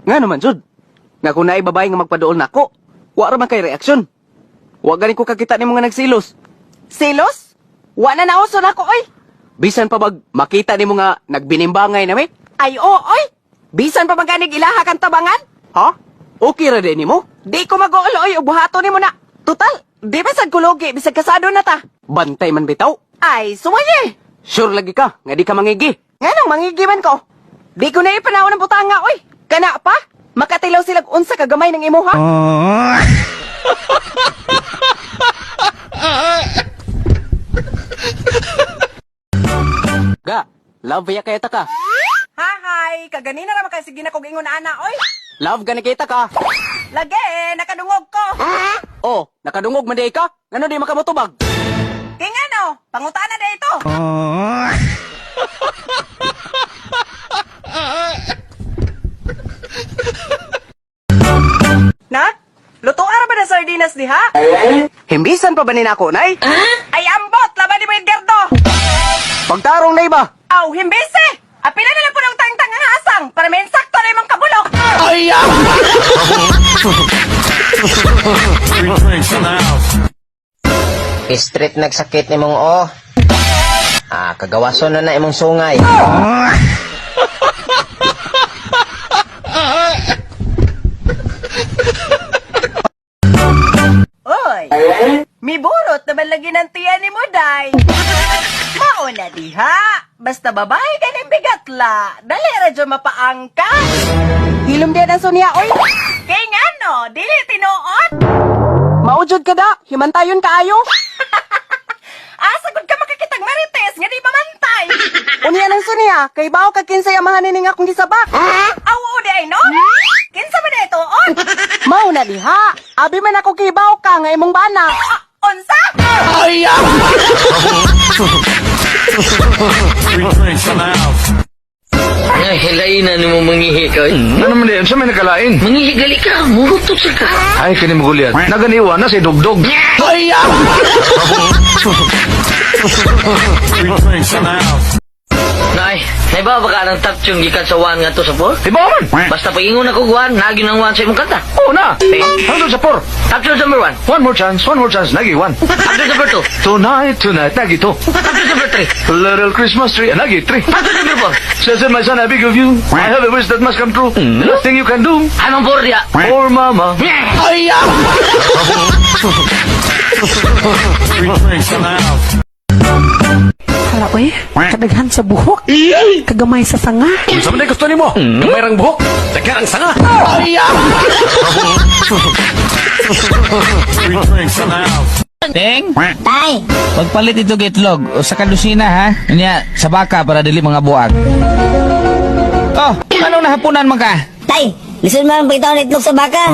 Nga naman, Jud. Nga kung naay babae nga magpadool na ako, wa ra man kay reaksyon. Wa gani ko kakita ni mga nagsilos. Silos? Wa na nauso na ko, oy. Bisan pa bag makita ni mo nga nagbinimbangay na may? Ay, oo, oy. Bisan pa maganig ilaha kang tabangan? Ha? Okay ra din ni mo? Di ko mag-uol, oy. Ubuhato ni mo na. Total, di ba sad kulogi, bisag kasado na ta. Bantay man bitaw. Ay, sumaye. Sure lagi ka, nga di ka mangigi. Nga nang mangigiman ko. Di ko na ipanahon ng butanga, oy. Kana pa? Makatilaw silag unsa kagamay ng imo, ha? Ga, love ya kayta ka. Hi, kaganina naman kasi ginakog ingon ana, oy. Love gani kita ka. Lagi, nakadungog ko. Oh, nakadungog man di ka? Ngano di makamutubag? King ano, pangutana na ito. Nak, luto ara ba na sardinas diha? Himbisan pa ba ni nako, nay? Ay ambot, laban ni mo Edgardo. Pagtarong na iba. Aw, himbise. Apila na lang po ng tangtang ang hasang para may insakto na imong kabulok. Street nagsakit ni mong o. Kagawason na imong sungay. Oy, miburot naman lagi ng tiyan ni mo, day. Mauna diha. Basta babae ka ng bigatla. Dali radyo mapaangka. Hilom din ang sunya, oy. Kay nga no, dili tinuot. Maujod ka da, himantayon ka ayo. Asagod ka makakitag marites, nga di mamantay. Unya ng sunya, kay bao ka kinsay amahan ni nga akong gisabak. Awo di ay no? Kinsa ba na ituon? Mao na diha. Abi man ako kibaw ka nga imong bana. Unsa? Ay, hilainan ni mo mangihi ka. Ano man yan? Sa may nakalain? Mangihi gali ka, muhutot sa ka. Ay, kini mo guliat. Naganiwa na si Dugdog. Nay ba ka ng tapchong gikan sa wan nga to sa por? Di ba man? Basta pag-ingon ako guwan, nagin ang wan sa imong kanta. Oo na. Hanggang sa por. Tapchong number 1. One more chance, nagi one. Tapchong number 2. Tonight, nagi two. Tapchong number 3. Little Christmas tree, nagi three. Tapchong number 4. Says my son, I beg of you. I have a wish that must come true. Nothing you can do. Anong bordia? For mama. Hala, oy. Kadaghan sa buhok. Kagamay sa sanga. Sa man gusto ni mo? Kamayrang buhok. Daghan ang sanga. Teng, Tay, pagpalit ito gitlog o sa kadusina ha. Unya sa baka para dili mga buag. Oh, anong nahapunan man ka? tay, listen mo ang pagitaw na itlog sa baka.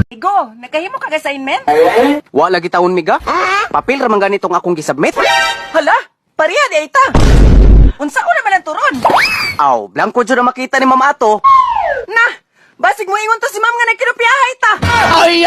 Igo, nakahimo ka assignment? Wa lagi taon miga. Papel ra man ganitong akong gisubmit. Hala, pariya di ay ta. Unsa ko naman ang turon? Aw, blanco jud na makita ni Mama Ato. Na, basig mo ingon to si ma'am nga nagkinupiyahay ta. Ay,